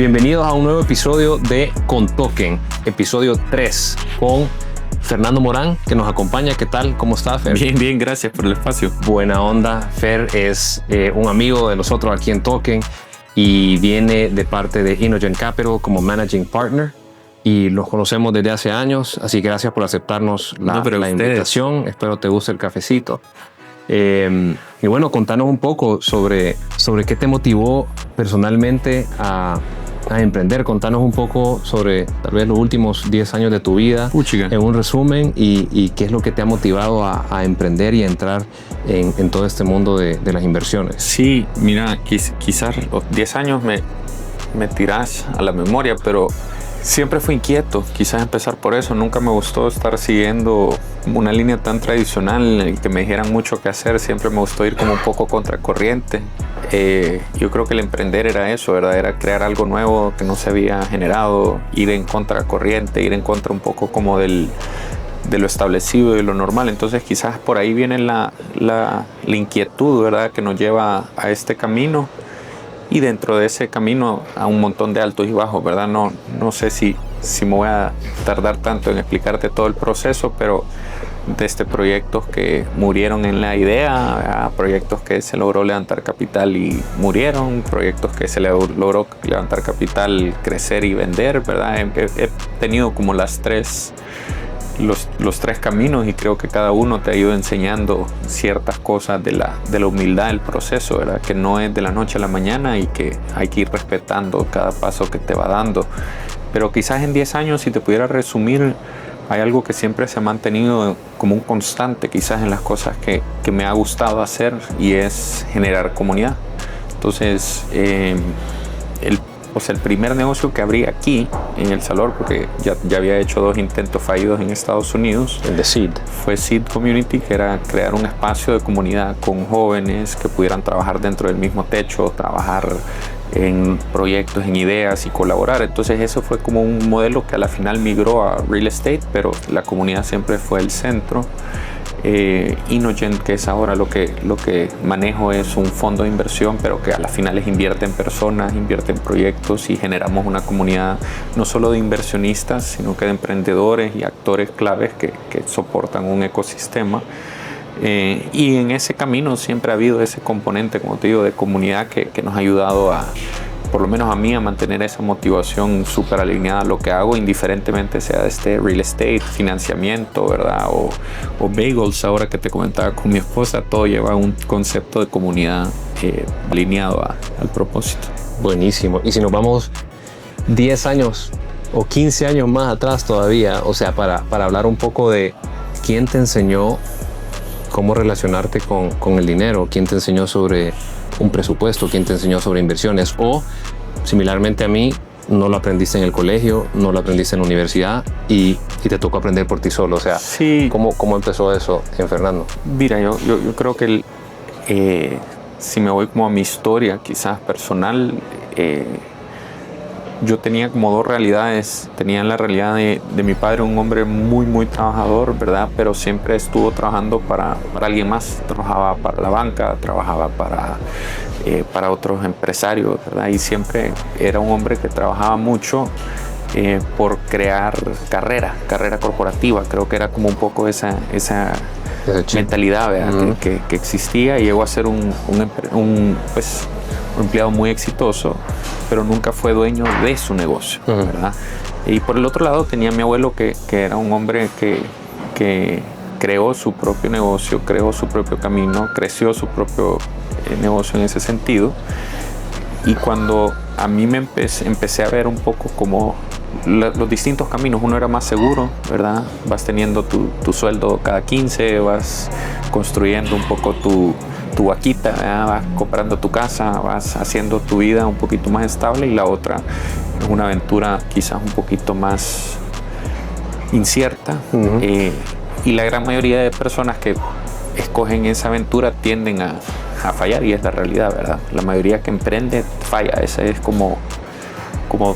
Bienvenidos a un nuevo episodio de Con Token, episodio 3, con Fernando Morán, que nos acompaña. ¿Qué tal? ¿Cómo está, Fer? Bien, gracias por el espacio. Buena onda. Fer es un amigo de nosotros aquí en Token y viene de parte de Inogen Capital como Managing Partner. Y los conocemos desde hace años, así que gracias por aceptarnos la invitación. Espero te guste el cafecito. Y bueno, contanos un poco sobre qué te motivó personalmente a emprender. Contanos un poco sobre tal vez los últimos 10 años de tu vida, en un resumen, y qué es lo que te ha motivado a emprender y a entrar en todo este mundo de las inversiones. Sí, mira, quizás los 10 años me tirás a la memoria, pero siempre fui inquieto, quizás empezar por eso. Nunca me gustó estar siguiendo una línea tan tradicional en la que me dijeran mucho qué hacer. Siempre me gustó ir como un poco contracorriente. Yo creo que el emprender era eso, ¿verdad? Era crear algo nuevo que no se había generado, ir en contracorriente, ir en contra un poco como de lo establecido y lo normal. Entonces quizás por ahí viene la inquietud, ¿verdad? Que nos lleva a este camino. Y dentro de ese camino a un montón de altos y bajos, ¿verdad? No sé si me voy a tardar tanto en explicarte todo el proceso, pero desde proyectos que murieron en la idea, a proyectos que se logró levantar capital y murieron, proyectos que se logró levantar capital, crecer y vender, ¿verdad? He tenido como los tres caminos, y creo que cada uno te ha ido enseñando ciertas cosas de la humildad del proceso, ¿verdad? Que no es de la noche a la mañana y que hay que ir respetando cada paso que te va dando. Pero quizás en 10 años, si te pudiera resumir, hay algo que siempre se ha mantenido como un constante quizás en las cosas que me ha gustado hacer, y es generar comunidad. Entonces, el primer negocio que abrí aquí en El Salvador, porque ya había hecho 2 intentos fallidos en Estados Unidos, el de Seed, fue Seed Community, que era crear un espacio de comunidad con jóvenes que pudieran trabajar dentro del mismo techo, trabajar en proyectos, en ideas y colaborar. Entonces eso fue como un modelo que a la final migró a real estate, pero la comunidad siempre fue el centro. Inogen, que es ahora lo que manejo, es un fondo de inversión, pero que a la final invierte en personas, invierte en proyectos, y generamos una comunidad no solo de inversionistas, sino que de emprendedores y actores claves que soportan un ecosistema. Y en ese camino siempre ha habido ese componente, como te digo, de comunidad que nos ha ayudado por lo menos a mí, a mantener esa motivación súper alineada a lo que hago, indiferentemente sea de real estate, financiamiento, ¿verdad? O bagels, ahora que te comentaba con mi esposa, todo lleva un concepto de comunidad alineado al propósito. Buenísimo. Y si nos vamos 10 años o 15 años más atrás todavía, o sea, para hablar un poco de quién te enseñó cómo relacionarte con el dinero, quién te enseñó sobre un presupuesto, quién te enseñó sobre inversiones, o similarmente a mí, no lo aprendiste en el colegio, no lo aprendiste en la universidad y te tocó aprender por ti solo. O sea, sí. ¿Cómo empezó eso en Fernando? Mira, yo creo que si me voy como a mi historia quizás personal, yo tenía como 2 realidades. Tenía la realidad de mi padre, un hombre muy, muy trabajador, ¿verdad? Pero siempre estuvo trabajando para alguien más. Trabajaba para la banca, trabajaba para otros empresarios, ¿verdad? Y siempre era un hombre que trabajaba mucho por crear carrera corporativa. Creo que era como un poco esa mentalidad, ¿verdad? que existía, y llegó a ser un empleado muy exitoso, pero nunca fue dueño de su negocio, ¿verdad? Y por el otro lado tenía a mi abuelo, que era un hombre que creó su propio negocio, creó su propio camino, creció su propio negocio en ese sentido. Y cuando a mí me empecé a ver un poco como los distintos caminos, uno era más seguro, ¿verdad? Vas teniendo tu sueldo cada 15, vas construyendo un poco tu vaquita, ¿verdad? Vas comprando tu casa, vas haciendo tu vida un poquito más estable, y la otra es una aventura quizás un poquito más incierta. Y la gran mayoría de personas que escogen esa aventura tienden a fallar, y es la realidad, ¿verdad? La mayoría que emprende falla. Esa es como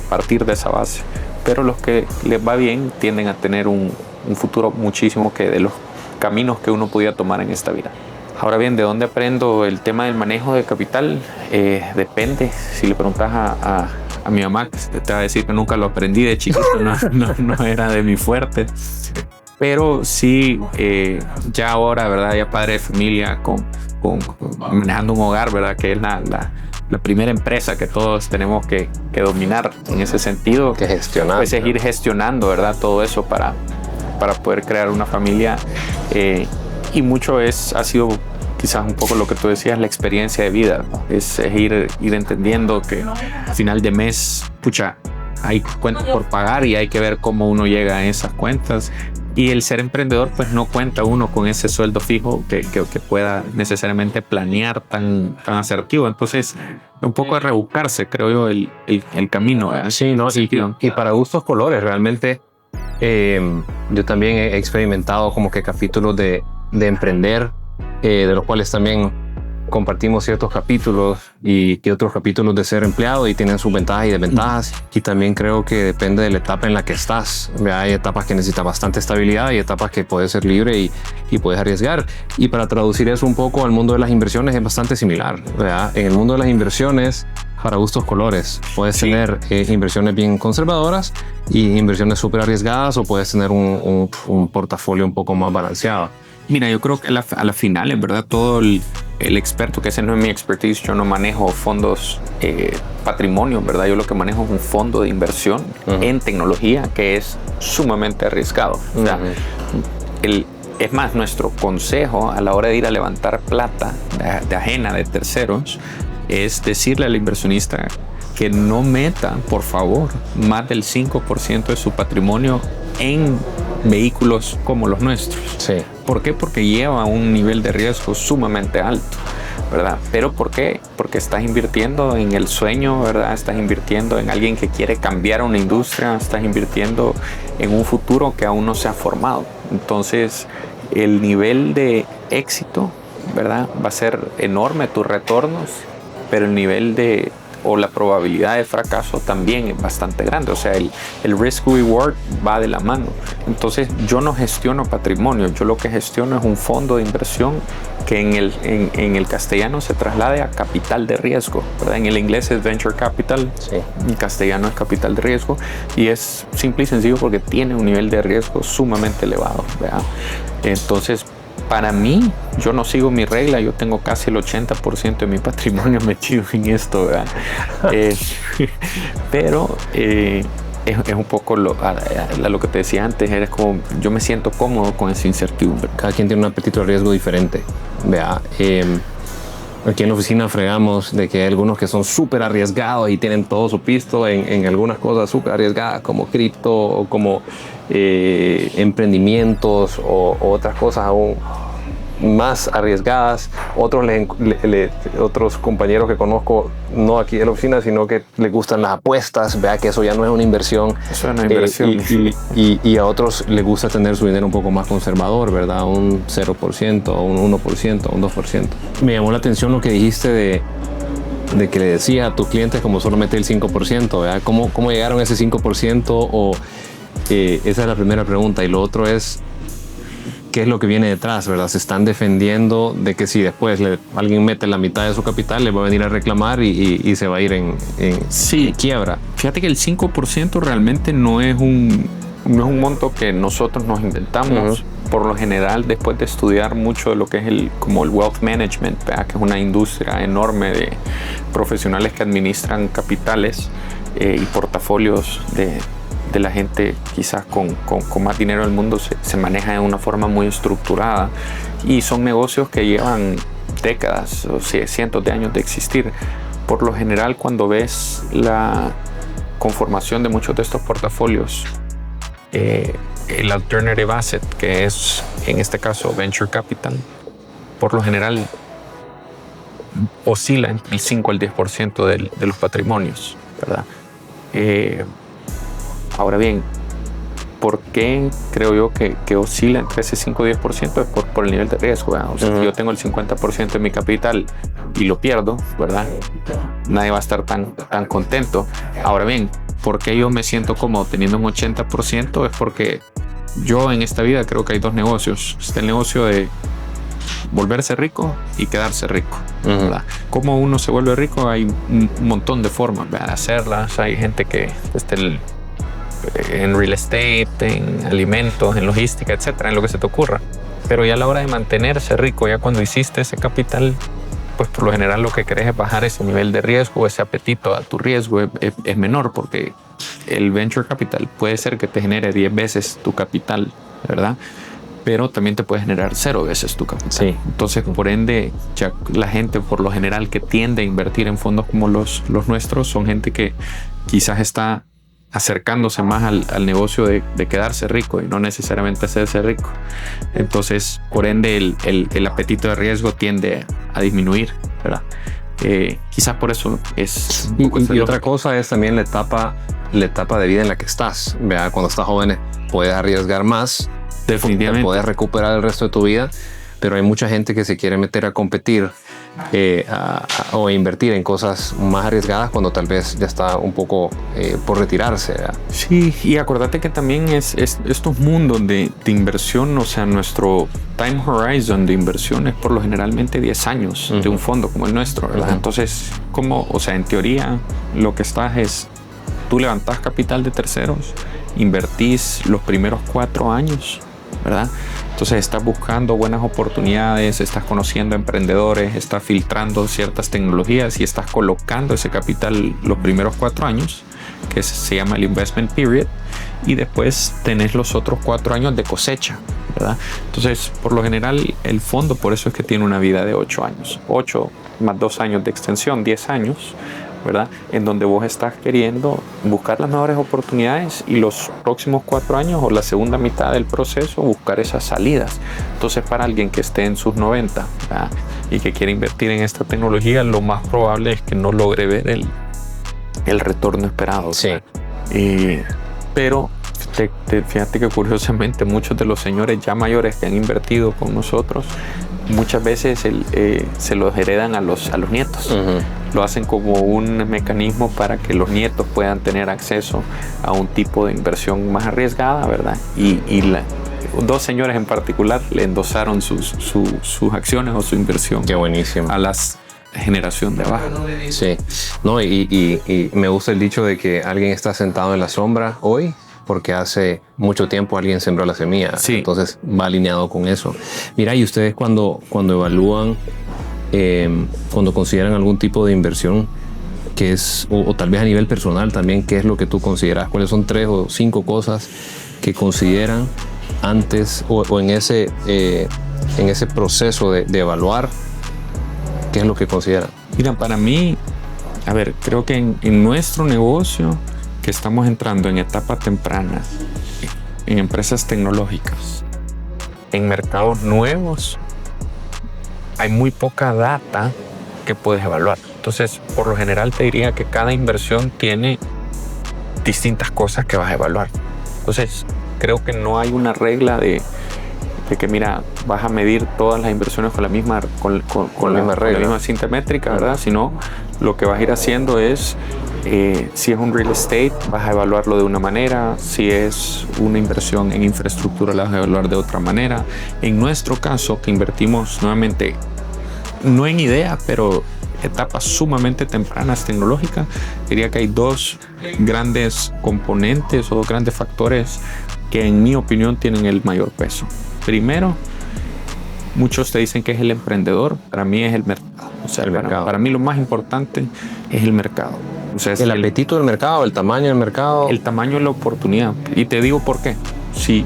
partir de esa base. Pero los que les va bien tienden a tener un futuro muchísimo que de los caminos que uno podía tomar en esta vida. Ahora bien, ¿de dónde aprendo el tema del manejo de capital? Depende. Si le preguntas a a mi mamá, que te va a decir que nunca lo aprendí de chiquito, no era de mi fuerte. Pero sí, ya ahora, ¿verdad? Ya padre de familia, manejando un hogar, ¿verdad? Que es la primera empresa que todos tenemos que dominar en ese sentido. Que gestionar. Pues es ir gestionando, ¿verdad? Todo eso para poder crear una familia. Y mucho ha sido quizás un poco lo que tú decías, la experiencia de vida. Es ir entendiendo que al final de mes, pucha, hay cuentas por pagar y hay que ver cómo uno llega a esas cuentas. Y el ser emprendedor, pues no cuenta uno con ese sueldo fijo que pueda necesariamente planear tan asertivo. Entonces, un poco de rebuscarse, creo yo, el camino. ¿Verdad? Sí, ¿no? Y para gustos colores, realmente. Yo también he experimentado como que capítulos de emprender, de los cuales también compartimos ciertos capítulos y otros capítulos de ser empleado, y tienen sus ventajas y desventajas. Y también creo que depende de la etapa en la que estás. Hay etapas que necesitan bastante estabilidad y etapas que puedes ser libre y puedes arriesgar. Y para traducir eso un poco al mundo de las inversiones es bastante similar, ¿verdad? En el mundo de las inversiones, para gustos colores, puedes tener inversiones bien conservadoras y inversiones súper arriesgadas, o puedes tener un portafolio un poco más balanceado. Mira, yo creo que a la final, en verdad, todo el experto, que ese no es mi expertise, yo no manejo fondos patrimonio, ¿verdad? Yo lo que manejo es un fondo de inversión en tecnología que es sumamente arriesgado. O sea, es más, nuestro consejo a la hora de ir a levantar plata de ajena, de terceros, es decirle al inversionista que no meta, por favor, más del 5% de su patrimonio en vehículos como los nuestros. Sí. ¿Por qué? Porque lleva un nivel de riesgo sumamente alto, ¿verdad? ¿Pero por qué? Porque estás invirtiendo en el sueño, ¿verdad? Estás invirtiendo en alguien que quiere cambiar una industria, estás invirtiendo en un futuro que aún no se ha formado. Entonces, el nivel de éxito, ¿verdad? Va a ser enorme, tus retornos, pero el nivel o la probabilidad de fracaso también es bastante grande. O sea, el risk reward va de la mano. Entonces, yo no gestiono patrimonio, yo lo que gestiono es un fondo de inversión que en el castellano se traslade a capital de riesgo, ¿verdad? En el inglés es venture capital, sí. En castellano es capital de riesgo, y es simple y sencillo porque tiene un nivel de riesgo sumamente elevado, ¿verdad? Entonces, para mí, yo no sigo mi regla, yo tengo casi el 80% de mi patrimonio metido en esto, ¿verdad? Pero es un poco lo que te decía antes, es como yo me siento cómodo con esa incertidumbre. Cada quien tiene un apetito de riesgo diferente, ¿verdad? Aquí en la oficina fregamos de que hay algunos que son súper arriesgados y tienen todo su pisto en algunas cosas súper arriesgadas, como cripto o como emprendimientos o otras cosas aún más arriesgadas. Otros compañeros que conozco, no aquí en la oficina, sino que les gustan las apuestas, vea que eso ya no es una inversión. Eso es una inversión. Y a otros les gusta tener su dinero un poco más conservador, ¿verdad? Un 0%, un 1%, un 2%. Me llamó la atención lo que dijiste de que le decía a tus clientes como solo mete el 5%, ¿verdad? ¿Cómo llegaron a ese 5%? Esa es la primera pregunta. Y lo otro es, ¿qué es lo que viene detrás, verdad? Se están defendiendo de que si después alguien mete la mitad de su capital, le va a venir a reclamar y se va a ir en quiebra. Fíjate que el 5% realmente no es un monto que nosotros nos inventamos. Por lo general, después de estudiar mucho de lo que es como el wealth management, ¿verdad? Que es una industria enorme de profesionales que administran capitales y portafolios de la gente quizás con más dinero del mundo, se maneja de una forma muy estructurada, y son negocios que llevan décadas o cientos de años de existir. Por lo general, cuando ves la conformación de muchos de estos portafolios, el alternative asset, que es en este caso venture capital, por lo general oscila entre el 5 al 10% de los patrimonios, ¿verdad? Ahora bien, ¿por qué creo yo que oscila entre ese 5 y 10%? Es por el nivel de riesgo, ¿verdad? O sea, si yo tengo el 50% de mi capital y lo pierdo, ¿verdad? Nadie va a estar tan contento. Ahora bien, ¿por qué yo me siento cómodo teniendo un 80%? Es porque yo en esta vida creo que hay dos negocios. Está el negocio de volverse rico y quedarse rico, ¿verdad? ¿Cómo uno se vuelve rico? Hay un montón de formas de hacerlas. Hay gente que en real estate, en alimentos, en logística, etcétera, en lo que se te ocurra. Pero ya a la hora de mantenerse rico, ya cuando hiciste ese capital, pues por lo general lo que querés es bajar ese nivel de riesgo, ese apetito a tu riesgo es menor, porque el venture capital puede ser que te genere 10 veces tu capital, ¿verdad? Pero también te puede generar 0 veces tu capital. Sí. Entonces, por ende, ya la gente por lo general que tiende a invertir en fondos como los nuestros son gente que quizás está acercándose más al negocio de quedarse rico y no necesariamente hacerse rico. Entonces, por ende, el apetito de riesgo tiende a disminuir, ¿verdad? Quizás por eso es... Y otra cosa es también la etapa de vida en la que estás. ¿Verdad? Cuando estás joven puedes arriesgar más. Definitivamente. Puedes recuperar el resto de tu vida, pero hay mucha gente que se quiere meter a competir o invertir en cosas más arriesgadas cuando tal vez ya está un poco por retirarse, ¿verdad? Sí, y acordate que también estos mundos de inversión, o sea, nuestro time horizon de inversión es por lo generalmente 10 años de un fondo como el nuestro, ¿verdad? Entonces, o sea, en teoría, lo que estás es, tú levantás capital de terceros, invertís los primeros 4 años, ¿verdad? Entonces estás buscando buenas oportunidades, estás conociendo emprendedores, estás filtrando ciertas tecnologías y estás colocando ese capital los primeros 4 años, que se llama el investment period, y después tenés los otros 4 años de cosecha, ¿verdad? Entonces, por lo general, el fondo por eso es que tiene una vida de 8 años. 8 más 2 años de extensión, 10 años, ¿verdad? En donde vos estás queriendo buscar las mejores oportunidades y los próximos 4 años o la segunda mitad del proceso buscar esas salidas. Entonces, para alguien que esté en sus 90, ¿verdad? Y que quiere invertir en esta tecnología, lo más probable es que no logre ver el retorno esperado. Sí. Pero fíjate que curiosamente muchos de los señores ya mayores que han invertido con nosotros muchas veces se los heredan a los nietos. Lo hacen como un mecanismo para que los nietos puedan tener acceso a un tipo de inversión más arriesgada, ¿verdad? Y 2 señores en particular le endosaron sus acciones o su inversión. Qué buenísimo. A la generación de abajo. Sí. No, y me gusta el dicho de que alguien está sentado en la sombra hoy porque hace mucho tiempo alguien sembró la semilla. Sí. Entonces va alineado con eso. Mira, y ustedes cuando evalúan, cuando consideran algún tipo de inversión, que es, o tal vez a nivel personal también, ¿qué es lo que tú consideras? ¿Cuáles son 3 o 5 cosas que consideran antes o en ese proceso de evaluar? ¿Qué es lo que consideran? Mira, para mí, a ver, creo que en nuestro negocio, que estamos entrando en etapas tempranas, en empresas tecnológicas, en mercados nuevos, hay muy poca data que puedes evaluar. Entonces, por lo general te diría que cada inversión tiene distintas cosas que vas a evaluar. Entonces, creo que no hay una regla de que mira, vas a medir todas las inversiones con la misma cinta métrica, ¿verdad? Sino lo que vas a ir haciendo es si es un real estate, vas a evaluarlo de una manera. Si es una inversión en infraestructura, la vas a evaluar de otra manera. En nuestro caso, que invertimos nuevamente, no en idea, pero etapas sumamente tempranas tecnológicas, diría que hay 2 grandes componentes o 2 grandes factores que en mi opinión tienen el mayor peso. Primero, muchos te dicen que es el emprendedor, para mí es el mercado. O sea, para mí lo más importante es el mercado. O sea, es el apetito del mercado, el tamaño del mercado. El tamaño de la oportunidad. Y te digo por qué. Sí,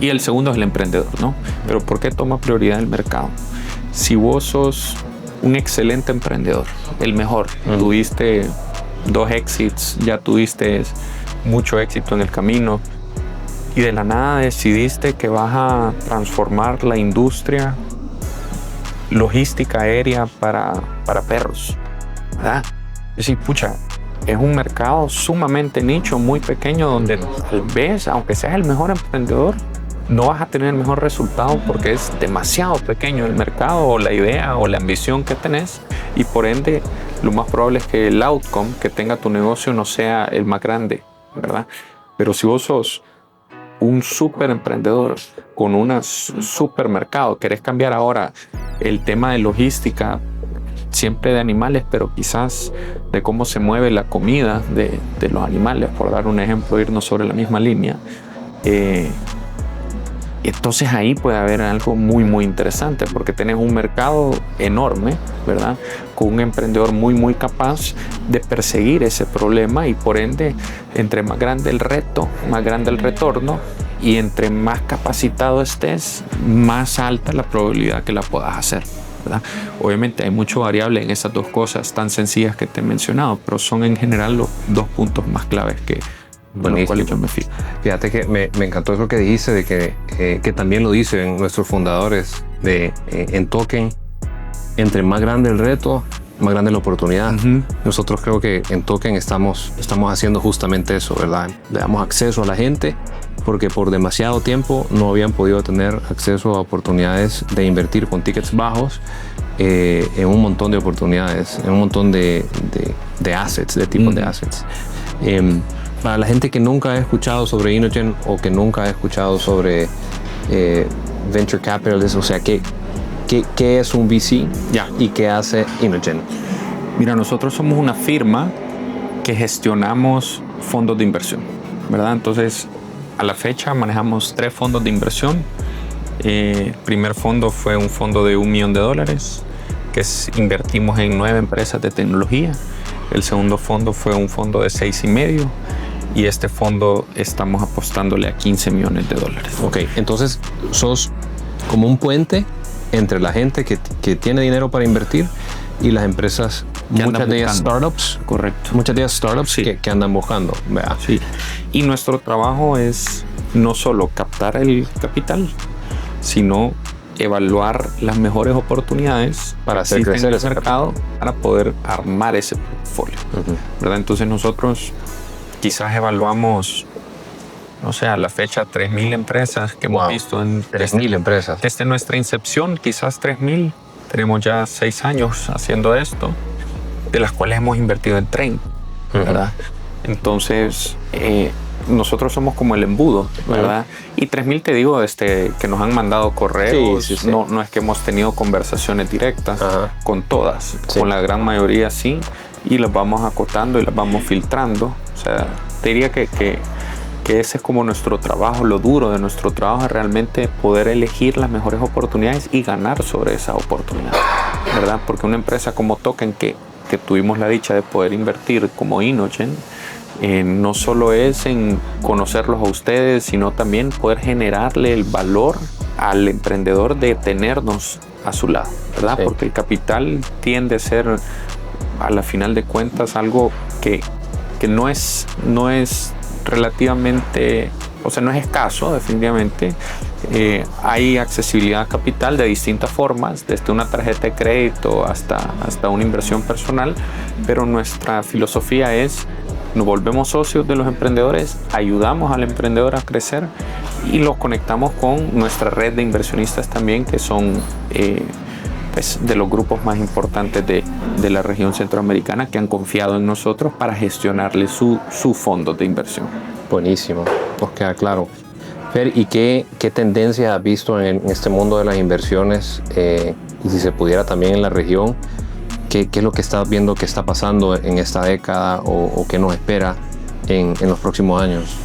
y el segundo es el emprendedor, ¿no? Pero ¿por qué toma prioridad el mercado? Si vos sos un excelente emprendedor, el mejor, tuviste 2 exits, ya tuviste mucho éxito en el camino, y de la nada decidiste que vas a transformar la industria logística aérea para perros, ¿verdad? Es decir, pucha, es un mercado sumamente nicho, muy pequeño, donde tal vez, aunque seas el mejor emprendedor, no vas a tener el mejor resultado porque es demasiado pequeño el mercado o la idea o la ambición que tenés, y por ende lo más probable es que el outcome que tenga tu negocio no sea el más grande, ¿verdad? Pero si vos sos un súper emprendedor con un supermercado, querés cambiar ahora el tema de logística, siempre de animales, pero quizás de cómo se mueve la comida de los animales, por dar un ejemplo, irnos sobre la misma línea. Entonces ahí puede haber algo muy, muy interesante, porque tenés un mercado enorme, ¿verdad? Con un emprendedor muy, muy capaz de perseguir ese problema, y por ende, entre más grande el reto, más grande el retorno, y entre más capacitado estés, más alta la probabilidad que la puedas hacer, ¿verdad? Obviamente hay mucho variable en esas dos cosas tan sencillas que te he mencionado, pero son en general los dos puntos más claves que los cuales yo me fijo. Fíjate que me encantó eso que dijiste, de que también lo dicen nuestros fundadores en Token: entre más grande el reto, más grande la oportunidad. Nosotros creo que en Token estamos haciendo justamente eso, ¿verdad? Le damos acceso a la gente porque por demasiado tiempo no habían podido tener acceso a oportunidades de invertir con tickets bajos, en un montón de oportunidades, en un montón de assets, de tipos de assets. Para la gente que nunca ha escuchado sobre Inogen o que nunca ha escuchado sobre Venture Capitalist, o sea, ¿qué es un VC y qué hace Inogen? Mira, nosotros somos una firma que gestionamos fondos de inversión, ¿verdad? Entonces, a la fecha manejamos 3 fondos de inversión. El primer fondo fue un fondo de $1 millón, que invertimos en 9 empresas de tecnología. El segundo fondo fue un fondo de 6,5 millones. Y este fondo estamos apostándole a $15 millones. Ok, entonces sos como un puente entre la gente que tiene dinero para invertir y las empresas, muchas de ellas startups. Correcto. Muchas de ellas startups, sí, que andan buscando. ¿Verdad? Sí. Y nuestro trabajo es no solo captar el capital, sino evaluar las mejores oportunidades para hacer crecer ese mercado, para poder armar ese portfolio, ¿verdad? Entonces nosotros quizás evaluamos, no sé, a la fecha 3,000 empresas que hemos visto. 3,000 empresas. Desde nuestra incepción, quizás 3,000. Tenemos ya 6 años haciendo esto, de las cuales hemos invertido en 30, ¿verdad? Entonces, nosotros somos como el embudo, ¿verdad? Y 3,000, te digo, que nos han mandado correos. Sí. No es que hemos tenido conversaciones directas con todas. Con la gran mayoría sí, y las vamos acotando y las vamos filtrando. O sea, te diría que ese es como nuestro trabajo. Lo duro de nuestro trabajo es realmente poder elegir las mejores oportunidades y ganar sobre esa oportunidad, ¿verdad? Porque una empresa como Token, que tuvimos la dicha de poder invertir como Inogen, no solo es en conocerlos a ustedes, sino también poder generarle el valor al emprendedor de tenernos a su lado, ¿verdad? Sí. Porque el capital tiende a ser, a la final de cuentas, algo que no es relativamente, o sea, no es escaso, definitivamente. Hay accesibilidad a capital de distintas formas, desde una tarjeta de crédito hasta una inversión personal, pero nuestra filosofía es: nos volvemos socios de los emprendedores, ayudamos al emprendedor a crecer y los conectamos con nuestra red de inversionistas también, que son pues, de los grupos más importantes de la región centroamericana, que han confiado en nosotros para gestionarle su fondo de inversión. Buenísimo, pues queda claro. Fer, ¿y qué tendencia has visto en este mundo de las inversiones? Y si se pudiera también en la región, ¿qué es lo que estás viendo que está pasando en esta década o qué nos espera en los próximos años?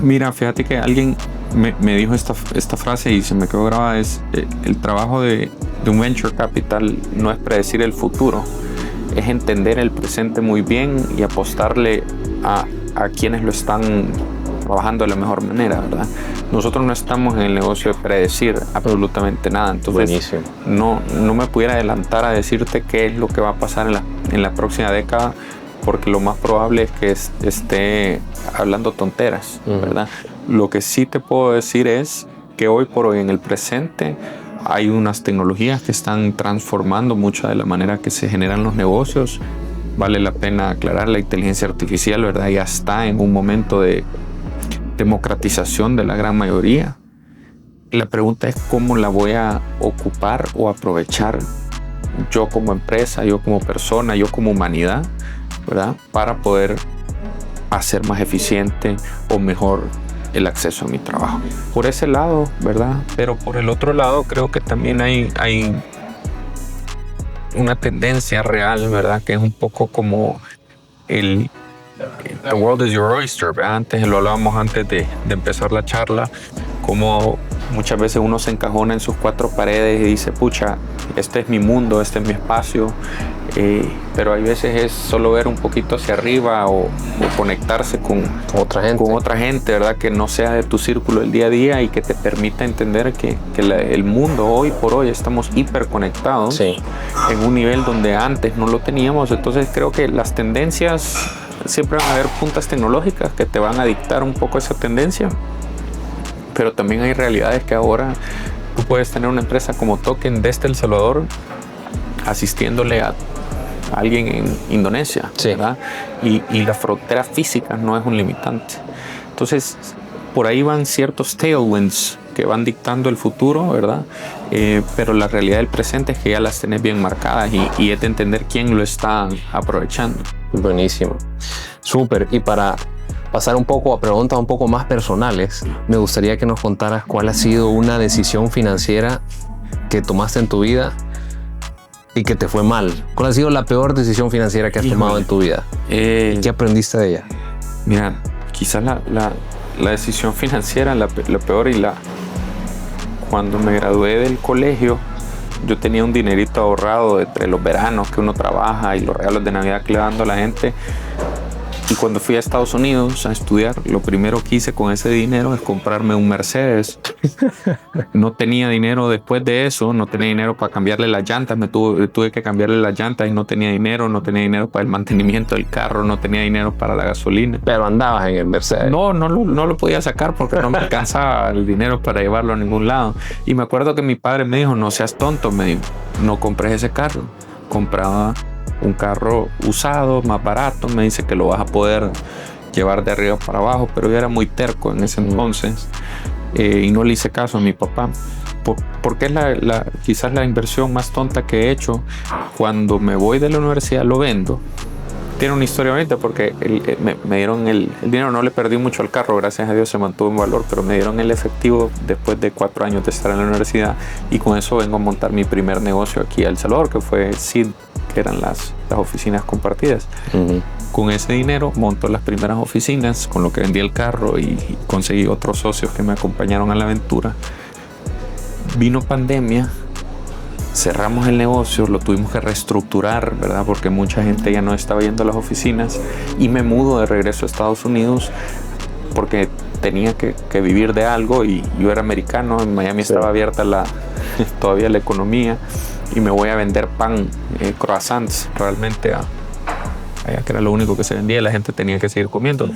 Mira, fíjate que alguien me dijo esta frase y se me quedó grabada: es el trabajo de un venture capital no es predecir el futuro, es entender el presente muy bien y apostarle a quienes lo están trabajando de la mejor manera, ¿verdad? Nosotros no estamos en el negocio de predecir absolutamente nada, entonces no me pudiera adelantar a decirte qué es lo que va a pasar en la próxima década, porque lo más probable es que esté hablando tonteras, ¿verdad? Lo que sí te puedo decir es que hoy por hoy, en el presente, hay unas tecnologías que están transformando mucho de la manera que se generan los negocios. Vale la pena aclarar, la inteligencia artificial, ¿verdad?, ya está en un momento de democratización de la gran mayoría. La pregunta es cómo la voy a ocupar o aprovechar yo como empresa, yo como persona, yo como humanidad, ¿verdad?, para poder hacer más eficiente o mejor el acceso a mi trabajo. Por ese lado, ¿verdad? Pero por el otro lado creo que también hay una tendencia real, ¿verdad? Que es un poco como the world is your oyster, ¿verdad? Antes lo hablábamos antes de empezar la charla, como muchas veces uno se encajona en sus cuatro paredes y dice, pucha, este es mi mundo, este es mi espacio, pero hay veces es solo ver un poquito hacia arriba o conectarse con otra gente, ¿verdad? Que no sea de tu círculo del día a día y que te permita entender que el mundo hoy por hoy estamos hiperconectados, sí, en un nivel donde antes no lo teníamos. Entonces creo que las tendencias, siempre van a haber puntas tecnológicas que te van a dictar un poco esa tendencia, pero también hay realidades que ahora tú puedes tener una empresa como Token desde El Salvador asistiéndole a alguien en Indonesia, sí, ¿verdad? Y la frontera física no es un limitante. Entonces, por ahí van ciertos tailwinds que van dictando el futuro, ¿verdad? Pero la realidad del presente es que ya las tenés bien marcadas y es de entender quién lo está aprovechando. Buenísimo. Súper. Y para pasar un poco a preguntas un poco más personales, me gustaría que nos contaras cuál ha sido una decisión financiera que tomaste en tu vida y que te fue mal. ¿Cuál ha sido la peor decisión financiera que has tomado en tu vida? ¿Y qué aprendiste de ella? Mira, quizás la decisión financiera, la peor, cuando me gradué del colegio, yo tenía un dinerito ahorrado entre los veranos que uno trabaja y los regalos de Navidad que le va dando a la gente. Y cuando fui a Estados Unidos a estudiar, lo primero que hice con ese dinero es comprarme un Mercedes. No tenía dinero después de eso, no tenía dinero para cambiarle las llantas, tuve que cambiarle las llantas y no tenía dinero para el mantenimiento del carro, no tenía dinero para la gasolina. Pero andabas en el Mercedes. No lo podía sacar porque no me alcanzaba el dinero para llevarlo a ningún lado. Y me acuerdo que mi padre me dijo, no seas tonto, me dijo, no compres ese carro. Compraba un carro usado, más barato, me dice que lo vas a poder llevar de arriba para abajo, pero yo era muy terco en ese entonces y no le hice caso a mi papá, porque es quizás la inversión más tonta que he hecho. Cuando me voy de la universidad lo vendo. Tiene una historia bonita porque me dieron el dinero, no le perdí mucho al carro, gracias a Dios se mantuvo en valor, pero me dieron el efectivo después de 4 años de estar en la universidad y con eso vengo a montar mi primer negocio aquí a El Salvador, que fue SID, que eran las oficinas compartidas. Uh-huh. Con ese dinero monto las primeras oficinas, con lo que vendí el carro y conseguí otros socios que me acompañaron a la aventura. Vino pandemia. Cerramos el negocio, lo tuvimos que reestructurar, ¿verdad? Porque mucha gente ya no estaba yendo a las oficinas y me mudo de regreso a Estados Unidos porque tenía que vivir de algo y yo era americano, en Miami sí, estaba abierta todavía la economía y me voy a vender pan, croissants realmente allá, que era lo único que se vendía, la gente tenía que seguir comiendo.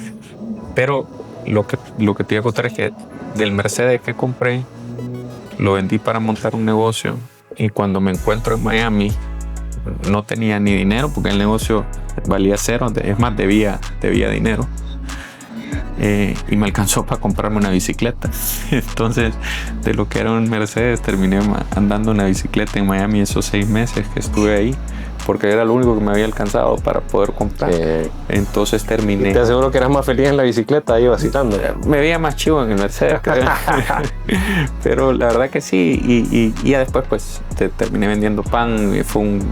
Pero lo que te iba a contar es que del Mercedes que compré lo vendí para montar un negocio. Y cuando me encuentro en Miami, no tenía ni dinero porque el negocio valía cero, es más, debía dinero. Y me alcanzó para comprarme una bicicleta. Entonces, de lo que era un Mercedes, terminé andando una bicicleta en Miami esos 6 meses que estuve ahí, porque era lo único que me había alcanzado para poder comprar. Entonces terminé. Y te aseguro que eras más feliz en la bicicleta ahí vacilando. Me veía más chivo en el Mercedes. Pero la verdad que sí. Y ya después pues terminé vendiendo pan. Fue un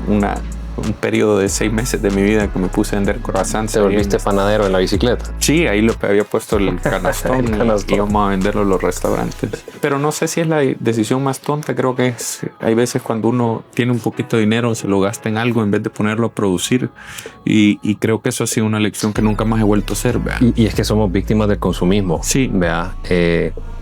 periodo de 6 meses de mi vida que me puse a vender croissants. ¿Te volviste panadero en la bicicleta? Sí, ahí lo que había puesto el canastón. Y íbamos a venderlo en los restaurantes. Pero no sé si es la decisión más tonta. Creo que hay veces cuando uno tiene un poquito de dinero se lo gasta en algo en vez de ponerlo a producir. Y creo que eso ha sido una lección que nunca más he vuelto a hacer. Y es que somos víctimas del consumismo. Sí. Vea,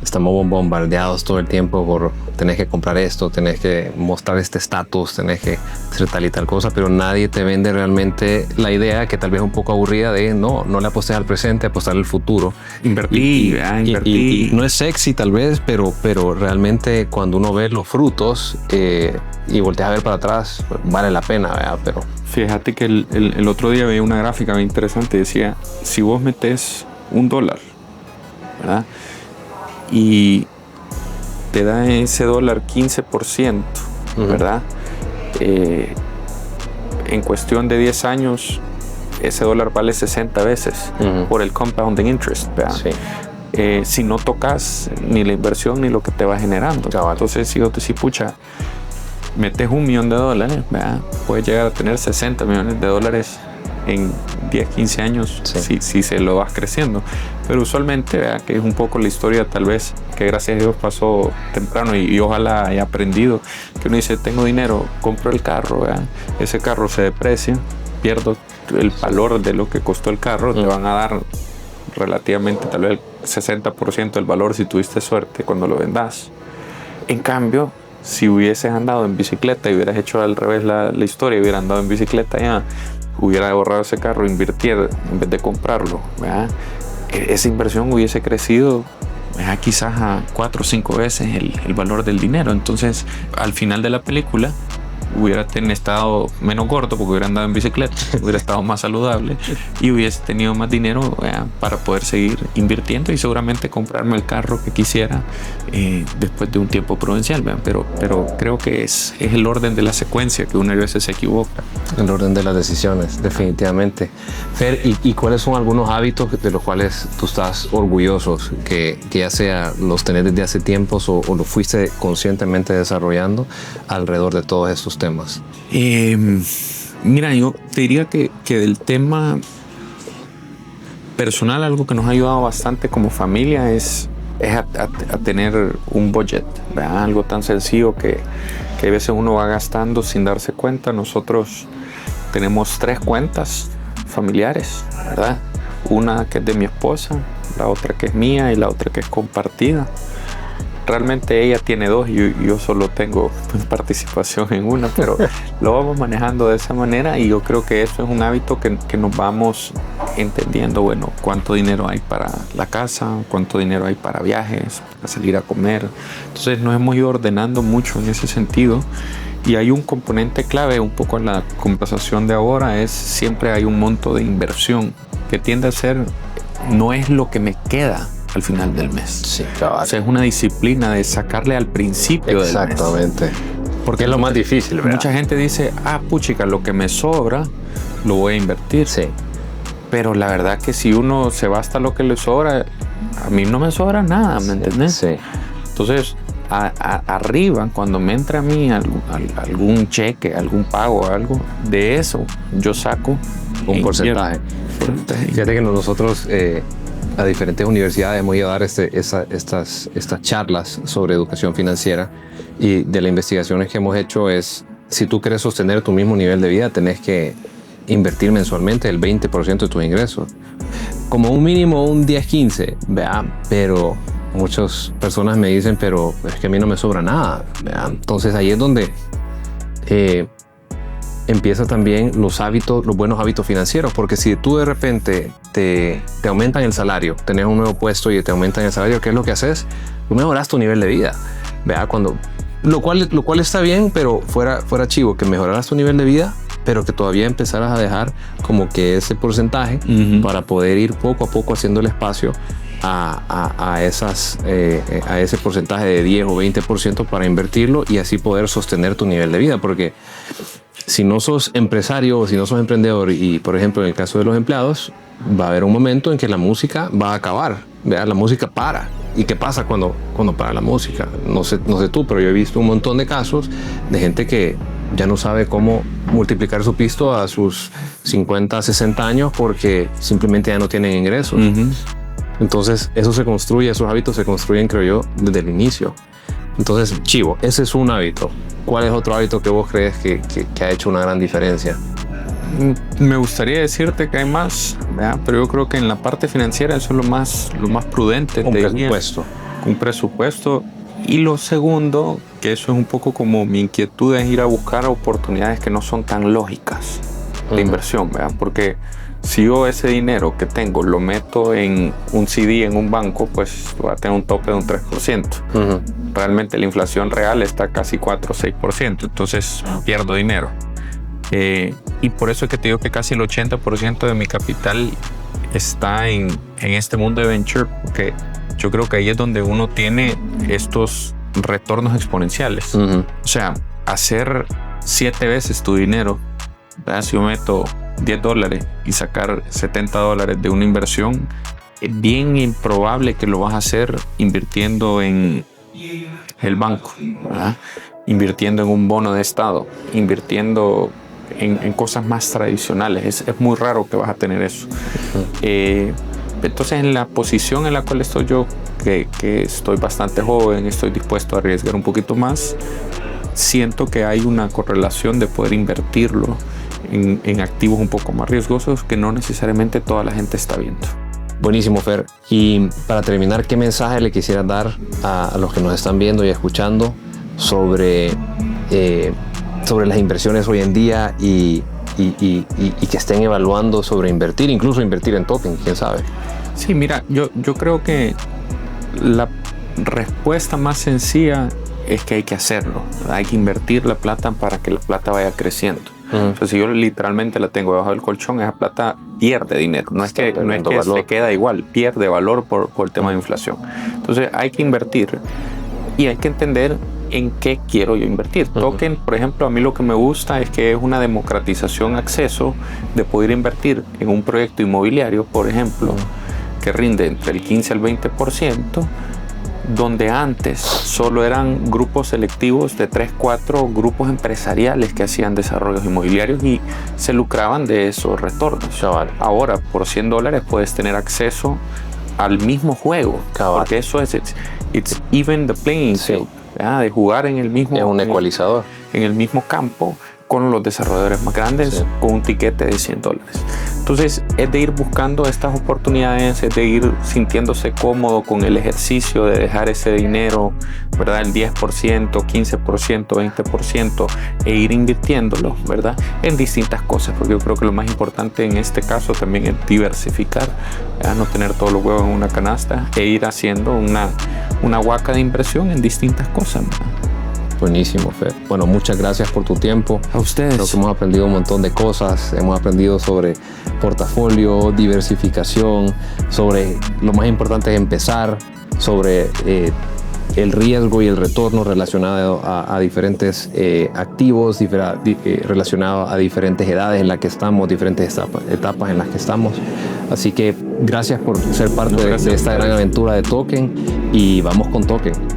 estamos bombardeados todo el tiempo por tenés que comprar esto, tenés que mostrar este estatus, tenés que hacer tal y tal cosa, pero nadie te vende realmente la idea, que tal vez es un poco aburrida, de no le apostes al presente, apostar al futuro. Invertir. Y no es sexy tal vez, pero realmente cuando uno ve los frutos y volteas a ver para atrás, vale la pena, ¿verdad? Pero fíjate que el otro día veía una gráfica muy interesante, decía, si vos metes $1, ¿verdad? Y te da ese dólar 15%, ¿verdad? En cuestión de 10 años, ese dólar vale 60 veces por el compounding interest, ¿verdad? Sí. si no tocas ni la inversión ni lo que te va generando. Cabal. Entonces, si yo te decís, pucha, metes $1 millón, ¿verdad? Puedes llegar a tener $60 millones en 10, 15 años, Sí. si se lo vas creciendo. Pero usualmente, ¿verdad? Que es un poco la historia, tal vez, que gracias a Dios pasó temprano y ojalá haya aprendido, que uno dice, tengo dinero, compro el carro, ¿verdad? Ese carro se deprecia, pierdo el valor de lo que costó el carro, te van a dar relativamente tal vez el 60% del valor si tuviste suerte cuando lo vendas. En cambio, si hubieses andado en bicicleta y hubieras hecho al revés la historia, hubieras andado en bicicleta ya, hubiera ahorrado ese carro, invirtiera en vez de comprarlo, ¿verdad? Esa inversión hubiese crecido, ¿verdad? Quizás a 4 o 5 veces el valor del dinero. Entonces, al final de la película, hubiera estado menos gordo porque hubiera andado en bicicleta, hubiera estado más saludable y hubiese tenido más dinero, ¿verdad? Para poder seguir invirtiendo y seguramente comprarme el carro que quisiera después de un tiempo prudencial, ¿verdad? Pero creo que es el orden de la secuencia que una vez se equivoca. El orden de las decisiones, definitivamente. Fer, ¿y cuáles son algunos hábitos de los cuales tú estás orgulloso, que ya sea los tenés desde hace tiempos o lo fuiste conscientemente desarrollando alrededor de todos estos temas? Mira, yo te diría que del tema personal, algo que nos ha ayudado bastante como familia es a tener un budget, ¿verdad? Algo tan sencillo que a veces uno va gastando sin darse cuenta. Nosotros tenemos 3 cuentas familiares, ¿verdad? Una que es de mi esposa, la otra que es mía y la otra que es compartida. Realmente ella tiene 2 y yo solo tengo participación en una, pero lo vamos manejando de esa manera y yo creo que eso es un hábito que nos vamos entendiendo, bueno, cuánto dinero hay para la casa, cuánto dinero hay para viajes, para salir a comer. Entonces nos hemos ido ordenando mucho en ese sentido y hay un componente clave un poco en la conversación de ahora, es siempre hay un monto de inversión que tiende a ser, no es lo que me queda al final del mes. Sí, cabal. O sea, es una disciplina de sacarle al principio del mes. Exactamente. Porque es lo más difícil, ¿verdad? Mucha gente dice, puchica, lo que me sobra lo voy a invertir. Sí. Pero la verdad que si uno se va hasta lo que le sobra, a mí no me sobra nada, ¿me entiendes? Sí. Entonces, arriba, cuando me entra a mí algún cheque, algún pago, algo, de eso yo saco Un porcentaje. Fíjate que nosotros a diferentes universidades hemos ido a dar estas charlas sobre educación financiera y de las investigaciones que hemos hecho es, si tú quieres sostener tu mismo nivel de vida, tenés que invertir mensualmente el 20% de tus ingresos. Como un mínimo un 10-15, ¿verdad? Pero muchas personas me dicen, pero es que a mí no me sobra nada, ¿verdad? Entonces ahí es donde empieza también los buenos hábitos financieros, porque si tú de repente te aumentan el salario, tenés un nuevo puesto y te aumentan el salario, ¿qué es lo que haces? Tú mejoras tu nivel de vida, ¿verdad? Lo cual está bien, pero fuera chivo que mejoraras tu nivel de vida, pero que todavía empezaras a dejar como que ese porcentaje para poder ir poco a poco haciendo el espacio a ese porcentaje de 10 o 20% para invertirlo y así poder sostener tu nivel de vida, porque si no sos empresario o si no sos emprendedor y por ejemplo en el caso de los empleados va a haber un momento en que la música va a acabar, ¿verdad? La música para. ¿Y qué pasa cuando para la música? No sé tú, pero yo he visto un montón de casos de gente que ya no sabe cómo multiplicar su pisto a sus 50, 60 años porque simplemente ya no tienen ingresos. Entonces esos hábitos se construyen, creo yo, desde el inicio. Entonces, chivo, ese es un hábito. ¿Cuál es otro hábito que vos crees que ha hecho una gran diferencia? Me gustaría decirte que hay más, ¿verdad? Pero yo creo que en la parte financiera eso es lo más prudente. Un presupuesto. Un presupuesto. Y lo segundo, que eso es un poco como mi inquietud, es ir a buscar oportunidades que no son tan lógicas de inversión, ¿verdad? Porque si yo ese dinero que tengo lo meto en un CD en un banco, pues va a tener un tope de un 3%. Realmente la inflación real está casi 4 o 6%, entonces pierdo dinero. Y por eso es que te digo que casi el 80% de mi capital está en este mundo de venture, porque yo creo que ahí es donde uno tiene estos retornos exponenciales. O sea, hacer 7 veces tu dinero, ¿verdad? Si yo meto $10 y sacar $70 de una inversión, bien improbable que lo vas a hacer invirtiendo en el banco, ¿verdad? Invirtiendo en un bono de estado, invirtiendo en cosas más tradicionales. Es muy raro que vas a tener eso. Entonces, en la posición en la cual estoy yo, que estoy bastante joven, estoy dispuesto a arriesgar un poquito más, siento que hay una correlación de poder invertirlo en activos un poco más riesgosos que no necesariamente toda la gente está viendo. Buenísimo, Fer. Y para terminar, ¿qué mensaje le quisieras dar a los que nos están viendo y escuchando sobre las inversiones hoy en día y que estén evaluando sobre invertir, incluso invertir en token, quién sabe? Sí, mira, yo creo que la respuesta más sencilla es que hay que hacerlo, ¿verdad? Hay que invertir la plata para que la plata vaya creciendo. Entonces, si yo literalmente la tengo debajo del colchón, esa plata pierde dinero. No es que se queda igual, pierde valor por el tema de inflación. Entonces, hay que invertir y hay que entender en qué quiero yo invertir. Token, por ejemplo, a mí lo que me gusta es que es una democratización, acceso de poder invertir en un proyecto inmobiliario, por ejemplo, que rinde entre el 15 al 20%, donde antes solo eran grupos selectivos de 3, 4 grupos empresariales que hacían desarrollos inmobiliarios y se lucraban de esos retornos. Cabal. Ahora, por $100 puedes tener acceso al mismo juego. Cabal. Porque eso es, it's even the playing field. ¿Verdad? De jugar en el mismo... Es un ecualizador. En el mismo campo con los desarrolladores más grandes, con un tiquete de $100. Entonces, es de ir buscando estas oportunidades, es de ir sintiéndose cómodo con el ejercicio de dejar ese dinero, ¿verdad? El 10%, 15%, 20%, e ir invirtiéndolo, ¿verdad? En distintas cosas, porque yo creo que lo más importante en este caso también es diversificar, ¿verdad? No tener todos los huevos en una canasta e ir haciendo una huaca de inversión en distintas cosas, ¿verdad? Buenísimo, Fer. Bueno, muchas gracias por tu tiempo. A ustedes. Creo que hemos aprendido un montón de cosas. Hemos aprendido sobre portafolio, diversificación, sobre lo más importante es empezar, sobre el riesgo y el retorno relacionado a diferentes activos, relacionado a diferentes edades en las que estamos, diferentes etapas en las que estamos. Así que gracias por ser parte de esta gran aventura de Token y vamos con Token.